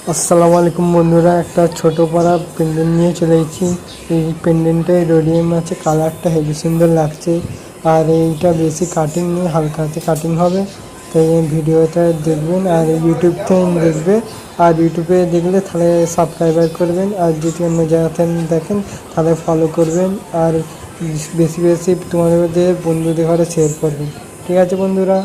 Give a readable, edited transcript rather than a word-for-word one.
আসসালামু আলাইকুম বন্ধুরা, একটা ছোট পাড়া পেন্ডেন্ট নিয়ে চলে এসেছি। এই পেন্ডেন্টে রোডিয়াম আছে, কালারটা হেভি সুন্দর লাগছে। আর এইটা বেশি কাটিং নেই, হালকা হাতে কাটিং হবে। তো এই ভিডিওটা দেখবেন আর ইউটিউব থেকে দেখবে। আর ইউটিউবে দেখলে তাহলে সাবস্ক্রাইবার করবেন, আর যদি অন্য জায়গাতে দেখেন তাহলে ফলো করবেন। আর বেশি বেশি তোমাদের বন্ধুদের ঘরে শেয়ার করবেন। ঠিক আছে বন্ধুরা।